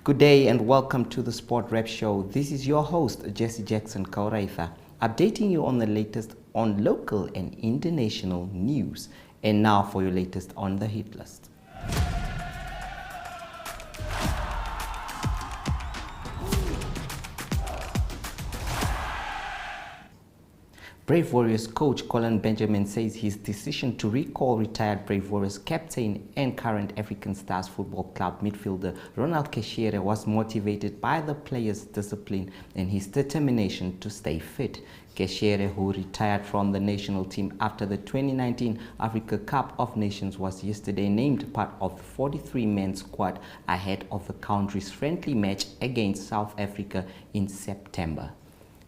Good day and welcome to the Sportwrap show. This is your host, Jesse Jackson Kauraitha, updating you on the latest on local and international news. And now for your latest on the hit list. Brave Warriors coach Colin Benjamin says his decision to recall retired Brave Warriors captain and current African Stars Football Club midfielder Ronald Kashere was motivated by the player's discipline and his determination to stay fit. Kashere, who retired from the national team after the 2019 Africa Cup of Nations, was yesterday named part of the 43-man squad ahead of the country's friendly match against South Africa in September.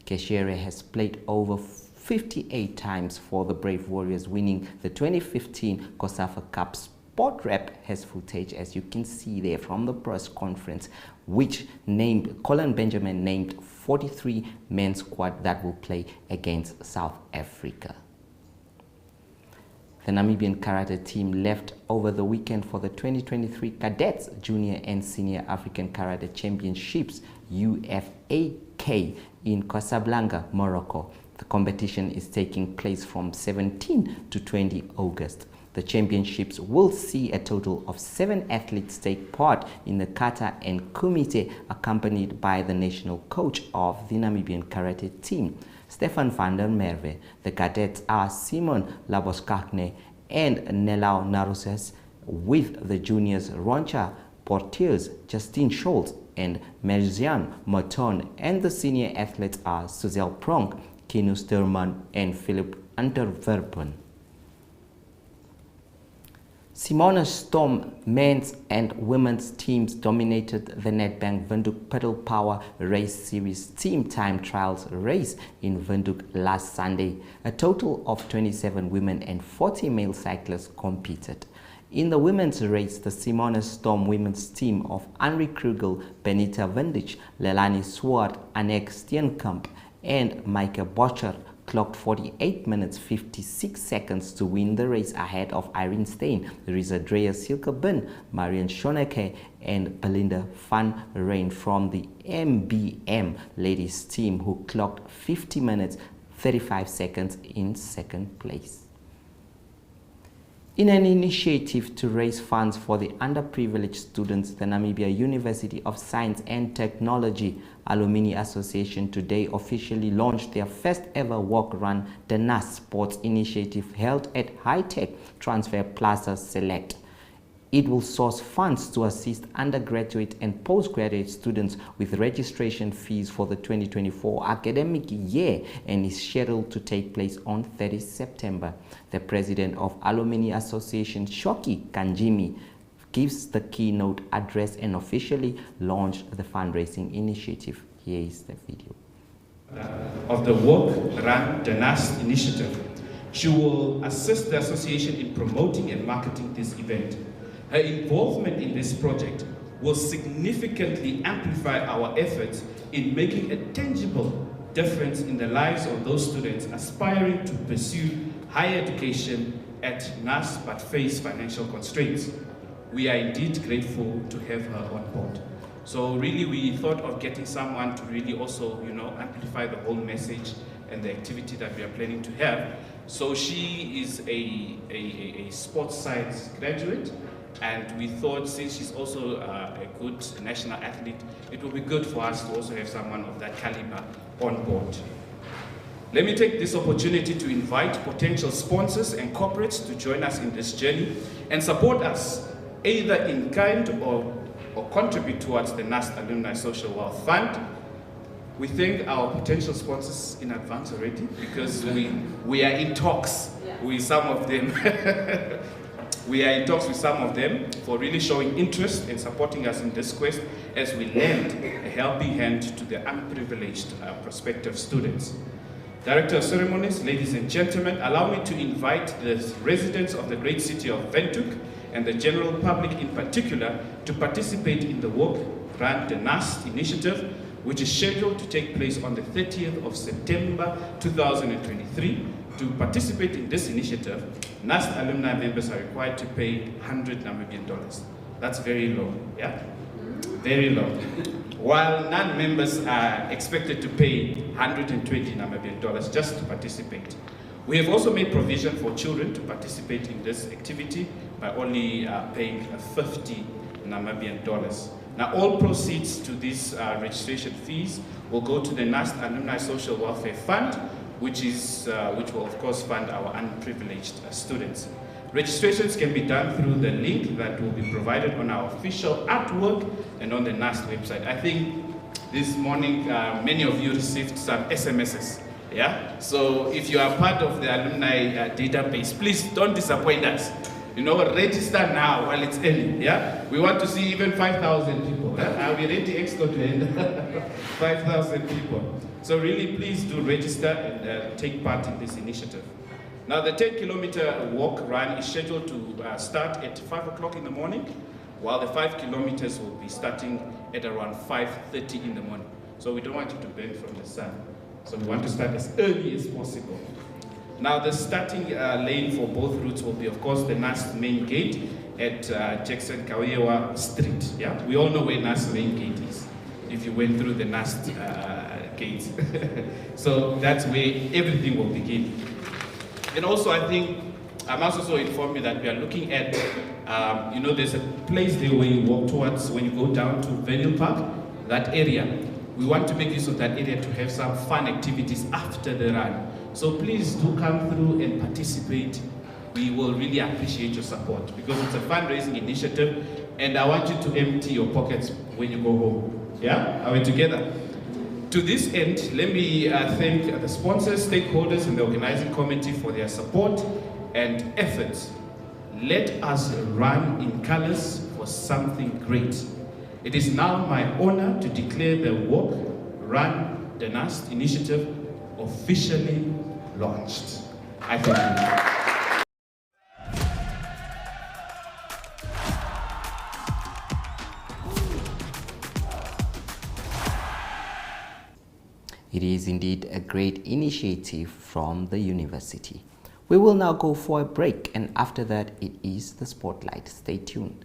Kashere has played over 58 times for the Brave Warriors, winning the 2015 COSAFA Cup. Sportwrap has footage, as you can see there, from the press conference, which Colin Benjamin named 43-man squad that will play against South Africa. The Namibian Karate team left over the weekend for the 2023 Cadets Junior and Senior African Karate Championships UFAK in Casablanca, Morocco. The competition is taking place from 17 to 20 August. The championships will see a total of 7 athletes take part in the kata and kumite, accompanied by the national coach of the Namibian Karate team, Stefan van der Merwe. The cadets are Simon Laboskakne and Nelau Narusses, with the juniors Roncha Portiers, Justine Scholz and Merzian Moton, and the senior athletes are Suzel Pronk, Kinu Sturman and Philip Unterwerpen. Simona Storm men's and women's teams dominated the Nedbank Windhoek Pedal Power Race Series team time trials race in Windhoek last Sunday. A total of 27 women and 40 male cyclists competed. In the women's race, the Simona Storm women's team of Anri Krugel, Benita Windich, Lelani Swart, Anek Steenkamp and Micah Botcher clocked 48 minutes 56 seconds to win the race ahead of Irene Stein, Risa Dreyer Silkebin, Marian Schoneke and Belinda van Rijn from the MBM ladies team, who clocked 50 minutes 35 seconds in second place. In an initiative to raise funds for the underprivileged students, the Namibia University of Science and Technology Alumni Association today officially launched their first ever walk-run DANAS sports initiative held at High-Tech Transfer Plaza Select. It will source funds to assist undergraduate and postgraduate students with registration fees for the 2024 academic year and is scheduled to take place on 30 September. The president of Alumni Association, Shoki Kanjimi, gives the keynote address and officially launched the fundraising initiative. Here is the video. Of the Walk, Run, DANAS initiative. She will assist the association in promoting and marketing this event. Her involvement in this project will significantly amplify our efforts in making a tangible difference in the lives of those students aspiring to pursue higher education at NAS but face financial constraints. We are indeed grateful to have her on board. So really we thought of getting someone to really also, amplify the whole message and the activity that we are planning to have. So she is a sports science graduate, and we thought, since she's also a good national athlete, it will be good for us to also have someone of that caliber on board. Let me take this opportunity to invite potential sponsors and corporates to join us in this journey and support us either in kind or contribute towards the NAS Alumni Social Wealth Fund. We thank our potential sponsors in advance already, because we are in talks with some of them. We are in talks with some of them for really showing interest in supporting us in this quest as we lend a helping hand to the unprivileged prospective students. Director of Ceremonies, ladies and gentlemen, allow me to invite the residents of the great city of Windhoek and the general public in particular to participate in the Walk, Run, DANAS initiative, which is scheduled to take place on the 30th of September 2023. To participate in this initiative, NAS alumni members are required to pay 100 Namibian dollars. That's very low, yeah? very low. While non-members are expected to pay 120 Namibian dollars just to participate. We have also made provision for children to participate in this activity by only paying 50 Namibian dollars. Now, all proceeds to these registration fees will go to the NAST Alumni Social Welfare Fund, which will of course fund our unprivileged students. Registrations can be done through the link that will be provided on our official artwork and on the NAST website. I think this morning many of you received some SMSs. Yeah? So if you are part of the alumni database, please don't disappoint us. You know, register now while it's early. Yeah? We want to see even 5,000 people. Yeah? Are we ready, Exco, to end? 5,000 people. So really, please do register and take part in this initiative. Now, the 10-kilometer walk run is scheduled to start at 5 o'clock in the morning, while the 5 kilometers will be starting at around 5:30 in the morning. So we don't want you to burn from the sun. So we want to start as early as possible. Now, the starting lane for both routes will be, of course, the NAST main gate at Jackson Kawewa Street. Yeah, we all know where NAST main gate is, if you went through the NAST gate. So that's where everything will begin. And also, I think, I must also inform you that we are looking at, you know, there's a place there where you walk towards when you go down to Venue Park, that area. We want to make use of that area to have some fun activities after the run. So please do come through and participate. We will really appreciate your support because it's a fundraising initiative and I want you to empty your pockets when you go home. Yeah? Are we together? To this end, let me thank the sponsors, stakeholders, and the organizing committee for their support and efforts. Let us run in colors for something great. It is now my honor to declare the Walk, Run, the NAST initiative officially launched. I thank you. It is indeed a great initiative from the university. We will now go for a break, and after that it is the Spotlight. Stay tuned.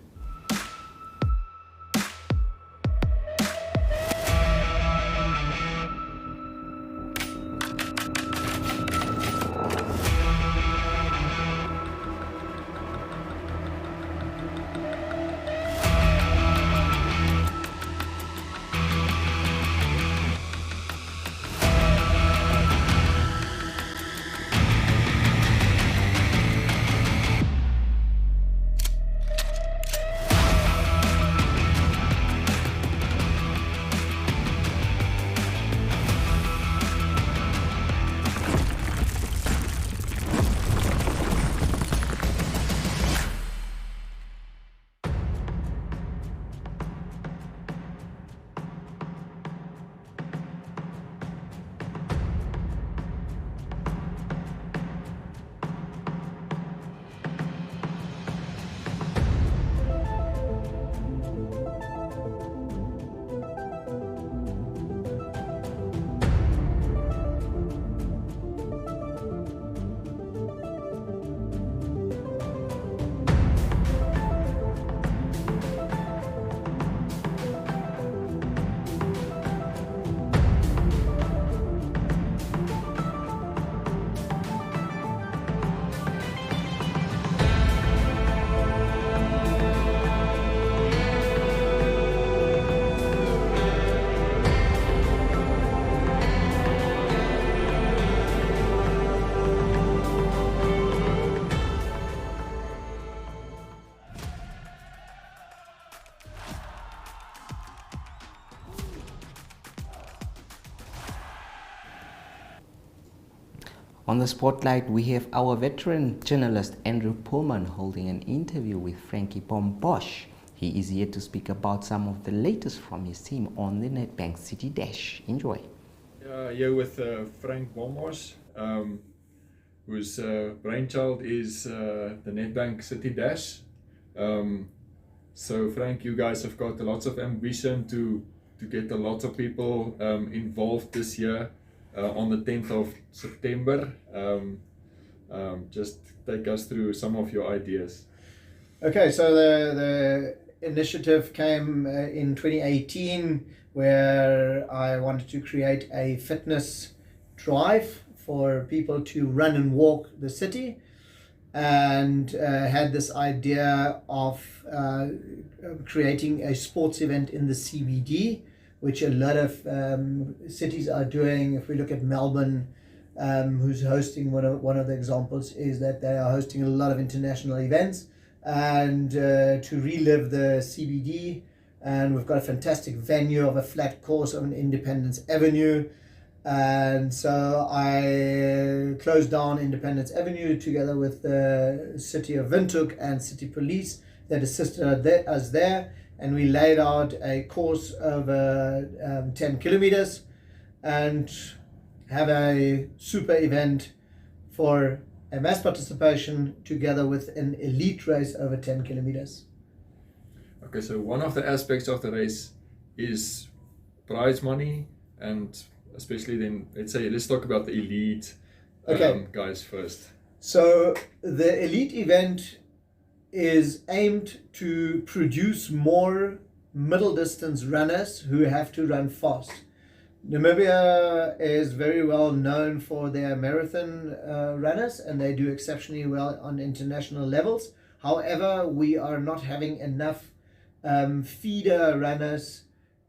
On the Spotlight, we have our veteran journalist Andrew Pullman holding an interview with Frankie Bombosh. He is here to speak about some of the latest from his team on the Nedbank City Dash. Enjoy. Here with Frank Bombosh, whose brainchild is the Nedbank City Dash. So Frank, you guys have got lots of ambition to get a lot of people involved this year. On the 10th of September, just take us through some of your ideas. Okay, so the initiative came in 2018, where I wanted to create a fitness drive for people to run and walk the city, and had this idea of creating a sports event in the CBD, which a lot of cities are doing. If we look at Melbourne, who's hosting, one of the examples is that they are hosting a lot of international events, and to relive the CBD. And we've got a fantastic venue of a flat course on Independence Avenue. And so I closed down Independence Avenue together with the City of Windhoek and City Police that assisted us there. And we laid out a course of 10 kilometers and have a super event for a mass participation together with an elite race over 10 kilometers. Okay, so one of the aspects of the race is prize money, and especially then, let's talk about the elite guys first. So the elite event is aimed to produce more middle distance runners who have to run fast. Namibia is very well known for their marathon runners, and they do exceptionally well on international levels. However, we are not having enough feeder runners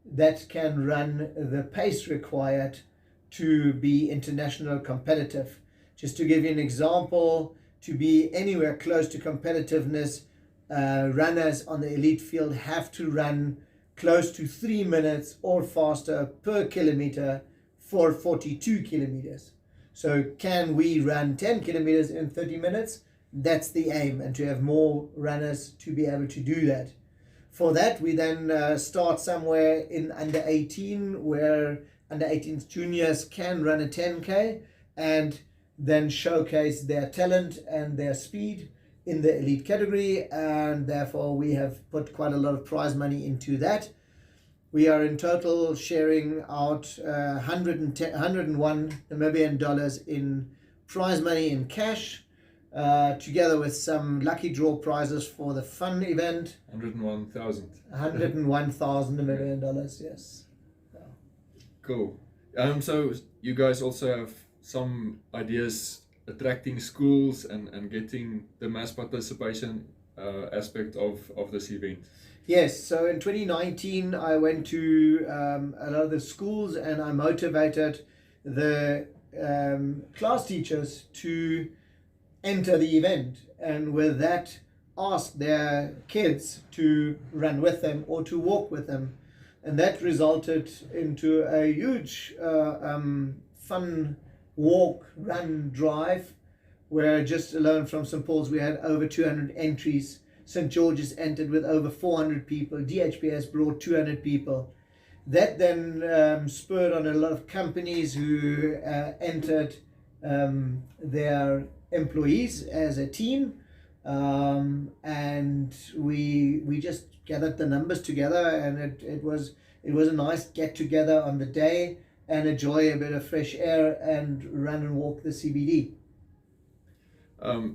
that can run the pace required to be international competitive. Just to give you an example, to be anywhere close to competitiveness, runners on the elite field have to run close to 3 minutes or faster per kilometer for 42 kilometers. So can we run 10 kilometers in 30 minutes? That's the aim, and to have more runners to be able to do that. For that, we then start somewhere in under 18, where under 18 juniors can run a 10K and then showcase their talent and their speed in the elite category, and therefore we have put quite a lot of prize money into that. We are in total sharing out 101 Namibian dollars in prize money in cash, together with some lucky draw prizes for the fun event. 101,000. 101,000 Namibian dollars, yes. Yeah. Cool. So you guys also have some ideas attracting schools and getting the mass participation aspect of this event. Yes, so in 2019 I went to a lot of the schools, and I motivated the class teachers to enter the event, and with that asked their kids to run with them or to walk with them, and that resulted into a huge fun walk, run, drive, where just alone from St. Paul's we had over 200 entries. St. George's entered with over 400 people. DHPS brought 200 people. That then spurred on a lot of companies who entered their employees as a team, and we just gathered the numbers together, and it was a nice get together on the day and enjoy a bit of fresh air and run and walk the CBD.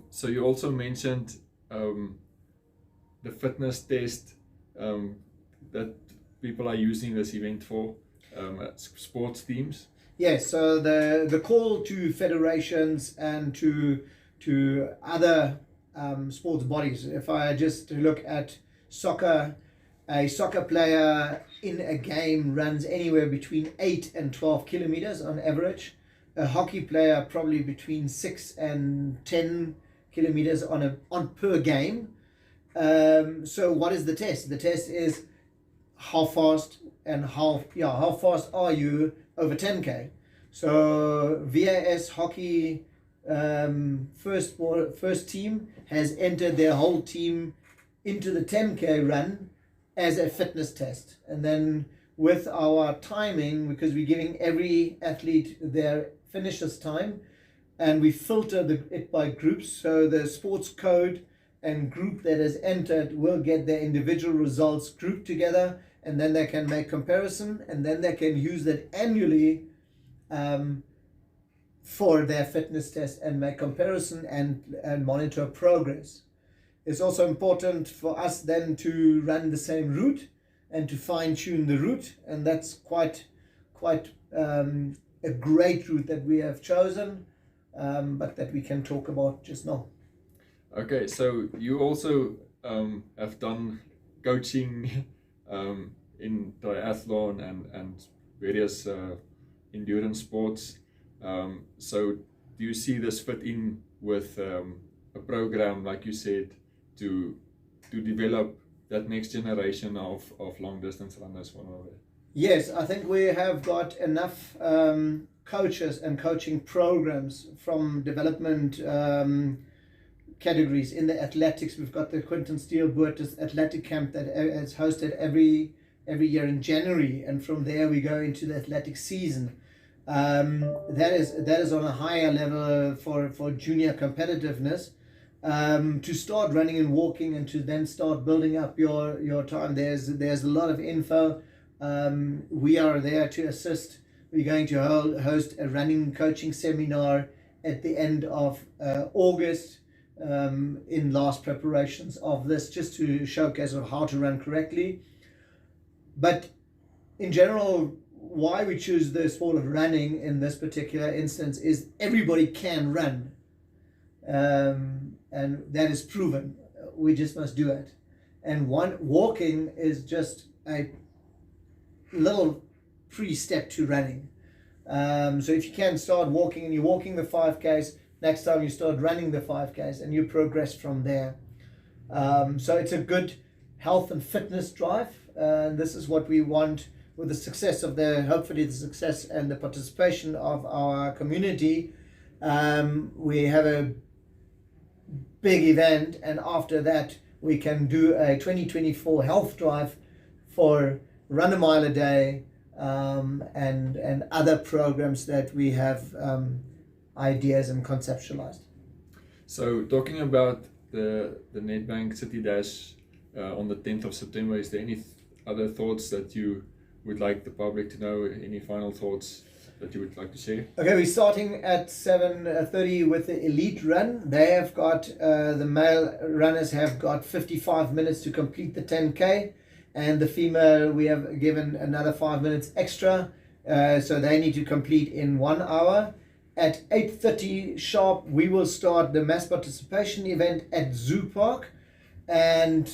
So you also mentioned the fitness test that people are using this event for, sports teams. Yes, so the call to federations and to other sports bodies. If I just look at soccer, a soccer player in a game runs anywhere between 8 and 12 kilometers on average. A hockey player probably between 6 and 10 kilometers on per game. So what is the test? The test is how fast and how fast are you over 10K. So VAS hockey first team has entered their whole team into the 10K run as a fitness test, and then with our timing, because we're giving every athlete their finisher's time, and we filter it by groups, so the sports code and group that has entered will get their individual results grouped together, and then they can make comparison, and then they can use that annually for their fitness test and make comparison and monitor progress. It's also important for us then to run the same route and to fine-tune the route, and that's quite a great route that we have chosen, but that we can talk about just now. Okay, so you also have done coaching in triathlon and various endurance sports. So do you see this fit in with a program, like you said, to develop that next generation of long distance runners for Norway? Yes, I think we have got enough coaches and coaching programs from development categories. In the athletics, we've got the Quentin Steele Boertes Athletic Camp that is hosted every year in January, and from there we go into the athletic season. That is on a higher level for junior competitiveness. To start running and walking and to then start building up your time, there's a lot of info. We are there to assist. We're going to host a running coaching seminar at the end of August, in last preparations of this, just to showcase of how to run correctly. But in general, why we choose the sport of running in this particular instance is everybody can run, and that is proven. We just must do it. And walking is just a little pre-step to running. So if you can start walking and you're walking the 5Ks, next time you start running the 5Ks and you progress from there. So it's a good health and fitness drive. This is what we want with the success of hopefully the success and the participation of our community. We have a big event, and after that we can do a 2024 health drive for run a mile a day, and other programs that we have ideas and conceptualized. So talking about the Nedbank City Dash on the 10th of September, is there any other thoughts that you would like the public to know? Any final thoughts that you would like to share? Okay, we're starting at 7:30 with the elite run. They have got, the male runners have got 55 minutes to complete the 10K, and the female, we have given another 5 minutes extra, so they need to complete in 1 hour. At 8:30 sharp, we will start the mass participation event at Zoo Park, and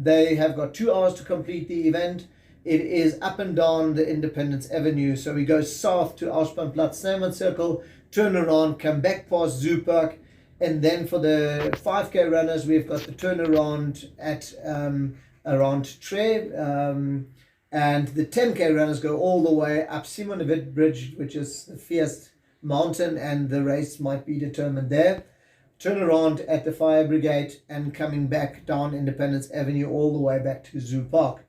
they have got 2 hours to complete the event. It is up and down the Independence Avenue, so we go south to Ausbahnplatz, Snowman Circle, turn around, come back past Zoo Park, and then for the 5K runners, we've got the turnaround at around Tre, and the 10K runners go all the way up Simonevit Bridge, which is the fierce mountain, and the race might be determined there. Turn around at the fire brigade and coming back down Independence Avenue all the way back to Zoo Park.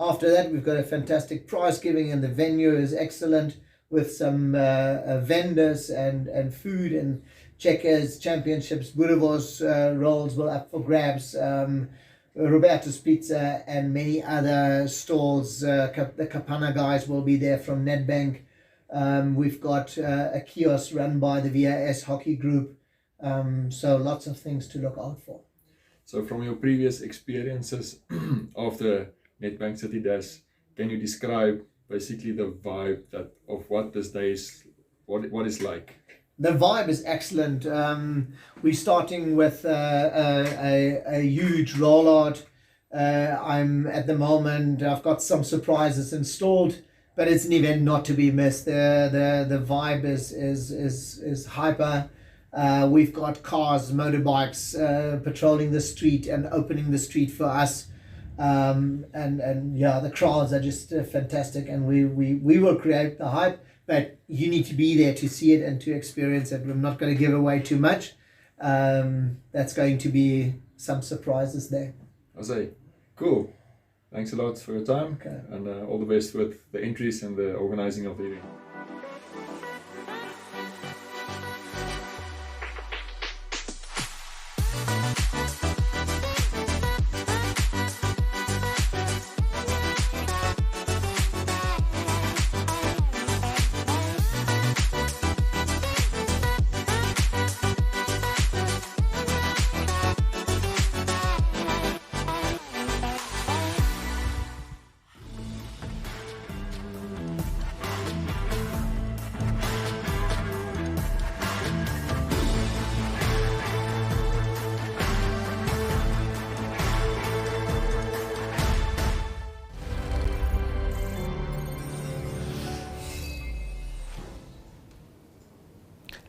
After that, we've got a fantastic prize giving, and the venue is excellent with some vendors and food and checkers, championships, Boerewors rolls will up for grabs, Roberto's Pizza and many other stalls. The Kapana guys will be there from Nedbank. We've got a kiosk run by the VAS hockey group. So lots of things to look out for. So from your previous experiences of the Nedbank City Dash, can you describe basically the vibe of what this day is, what it's like? The vibe is excellent. We're starting with a huge rollout. I'm at the moment, I've got some surprises installed, but it's an event not to be missed. The vibe is hyper. We've got cars, motorbikes patrolling the street and opening the street for us. And yeah, the crowds are just fantastic, and we will create the hype, but you need to be there to see it and to experience it. I'm not going to give away too much. That's going to be some surprises there. Jose, cool. Thanks a lot for your time, okay. And all the best with the entries and the organizing of the event.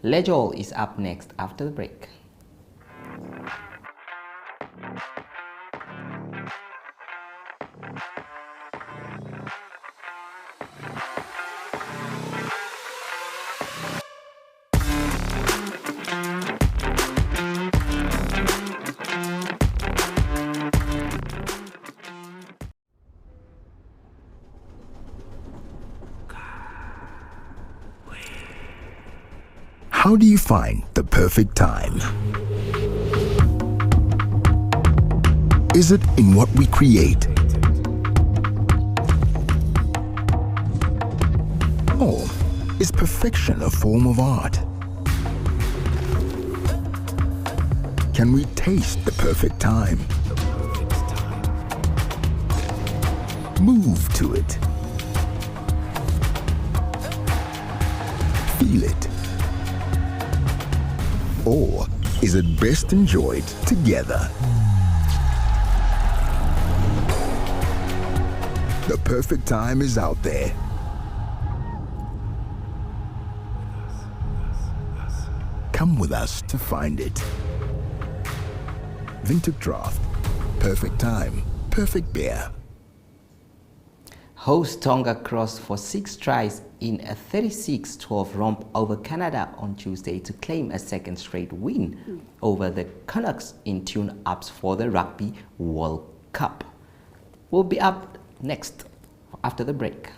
Lejol is up next after the break. How do you find the perfect time? Is it in what we create? Or is perfection a form of art? Can we taste the perfect time? Move to it. Feel it. Or is it best enjoyed together? The perfect time is out there. Come with us to find it. Vintage Draft. Perfect time. Perfect beer. Host Tonga crossed for 6 tries in a 36-12 romp over Canada on Tuesday to claim a second straight win over the Canucks in tune-ups for the Rugby World Cup. We'll be up next after the break.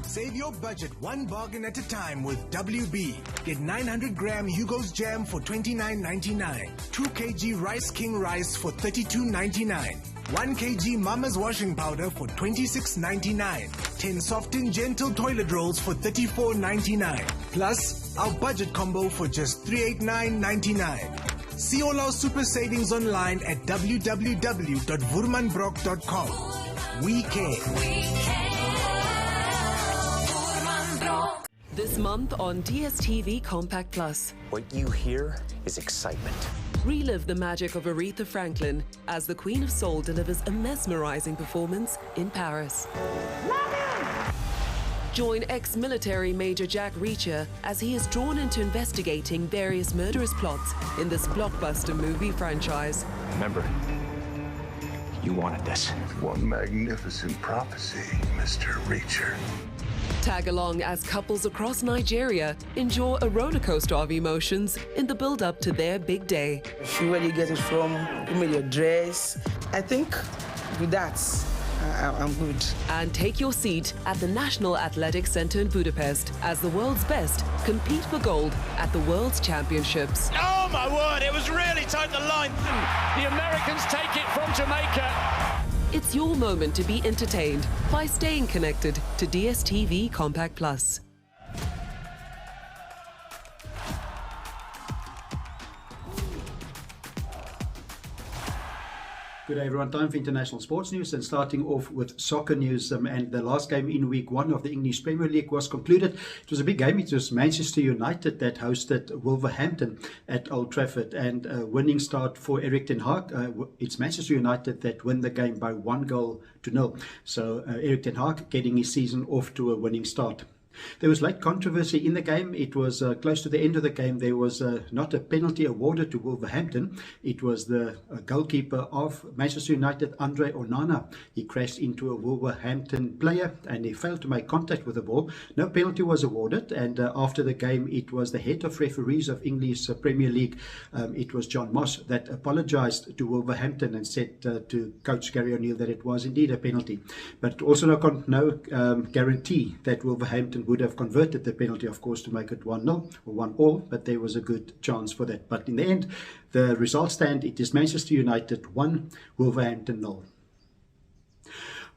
Save your budget one bargain at a time with WB. Get 900-gram Hugo's Jam for $29.99. 2 kg Rice King Rice for $32.99. 1 kg Mama's Washing Powder for $26.99. 10 Soft and Gentle Toilet Rolls for $34.99. Plus, our budget combo for just $389.99. See all our super savings online at www.woermanbrock.com. We care. This month on DSTV Compact Plus. What you hear is excitement. Relive the magic of Aretha Franklin as the Queen of Soul delivers a mesmerizing performance in Paris. Join ex-military Major Jack Reacher as he is drawn into investigating various murderous plots in this blockbuster movie franchise. Remember, you wanted this. One magnificent prophecy, Mr. Reacher. Tag along as couples across Nigeria enjoy a roller coaster of emotions in the build-up to their big day. Where you get it from, you made your dress. I think with that, I'm good. And take your seat at the National Athletics Centre in Budapest as the world's best compete for gold at the World's Championships. Oh my word, it was really tight the line. The Americans take it from Jamaica. It's your moment to be entertained by staying connected to DSTV Compact Plus. Good day everyone, time for international sports news and starting off with soccer news and the last game in week 1 of the English Premier League was concluded. It was a big game. It was Manchester United that hosted Wolverhampton at Old Trafford and a winning start for Erik ten Hag. It's Manchester United that win the game by 1-0. So Erik ten Hag getting his season off to a winning start. There was late controversy in the game. It was close to the end of the game. There was not a penalty awarded to Wolverhampton. It was the goalkeeper of Manchester United, Andre Onana. He crashed into a Wolverhampton player and he failed to make contact with the ball. No penalty was awarded, and after the game it was the head of referees of English Premier League, it was John Moss, that apologised to Wolverhampton and said to Coach Gary O'Neill that it was indeed a penalty. But also no guarantee that Wolverhampton would have converted the penalty, of course, to make it 1-0 or 1-1, but there was a good chance for that. But in the end, the results stand. It is Manchester United 1, Wolverhampton 0.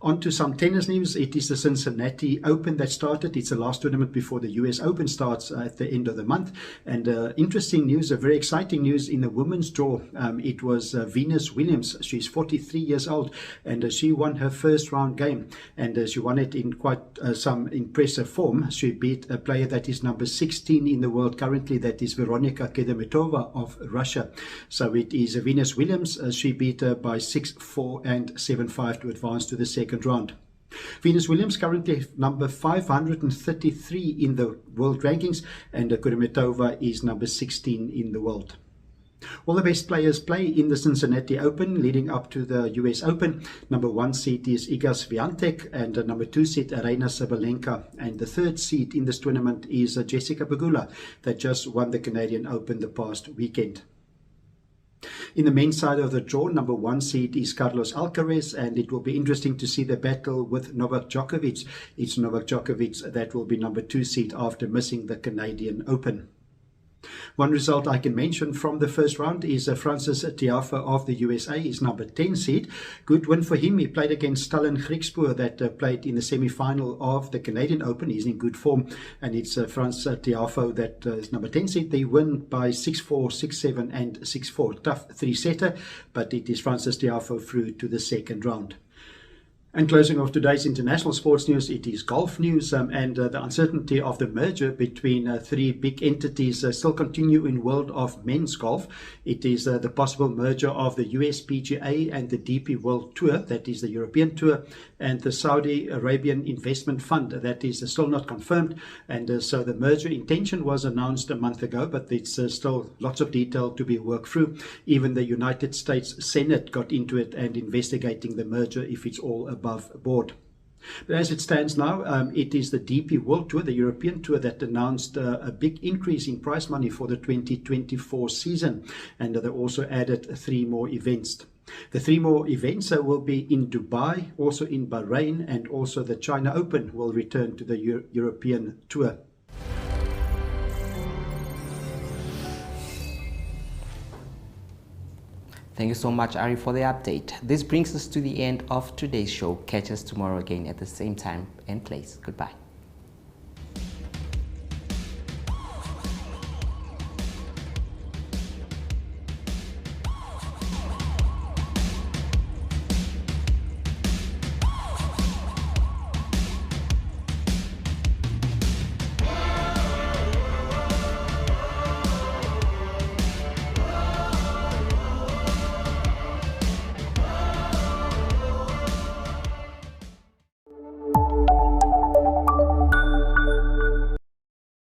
On to some tennis news. It is the Cincinnati Open that started. It's the last tournament before the US Open starts at the end of the month. And interesting news, a very exciting news in the women's draw. It was Venus Williams. She's 43 years old and she won her first round game. And she won it in quite some impressive form. She beat a player that is number 16 in the world currently. That is Veronika Kedemetova of Russia. So it is Venus Williams. She beat her by 6-4 and 7-5 to advance to the second round. Venus Williams currently number 533 in the world rankings, and Kudermetova is number 16 in the world. All the best players play in the Cincinnati Open leading up to the US Open. Number 1 seed is Iga Swiatek, and number 2 seed Aryna Sabalenka. And the 3rd seed in this tournament is Jessica Pegula, that just won the Canadian Open the past weekend. In the men's side of the draw, number 1 seed is Carlos Alcaraz, and it will be interesting to see the battle with Novak Djokovic. It's Novak Djokovic that will be number 2 seed after missing the Canadian Open. One result I can mention from the first round is Francis Tiafoe of the USA is number 10 seed. Good win for him. He played against Stalin Griekspoor that played in the semi-final of the Canadian Open. He's in good form, and it's Francis Tiafoe that is number 10 seed. They win by 6-4, 6-7 and 6-4. Tough 3-setter, but it is Francis Tiafoe through to the second round. And closing off today's international sports news, it is golf news, and the uncertainty of the merger between 3 big entities still continue in world of men's golf. It is the possible merger of the US PGA and the DP World Tour, that is the European Tour, and the Saudi Arabian Investment Fund, that is still not confirmed. And so the merger intention was announced a month ago, but it's still lots of detail to be worked through. Even the United States Senate got into it and investigating the merger if it's all above board. But as it stands now, it is the DP World Tour, the European Tour, that announced a big increase in prize money for the 2024 season, and they also added 3 more events. The 3 more events will be in Dubai, also in Bahrain, and also the China Open will return to the European Tour. Thank you so much, Ari, for the update. This brings us to the end of today's show. Catch us tomorrow again at the same time and place. Goodbye.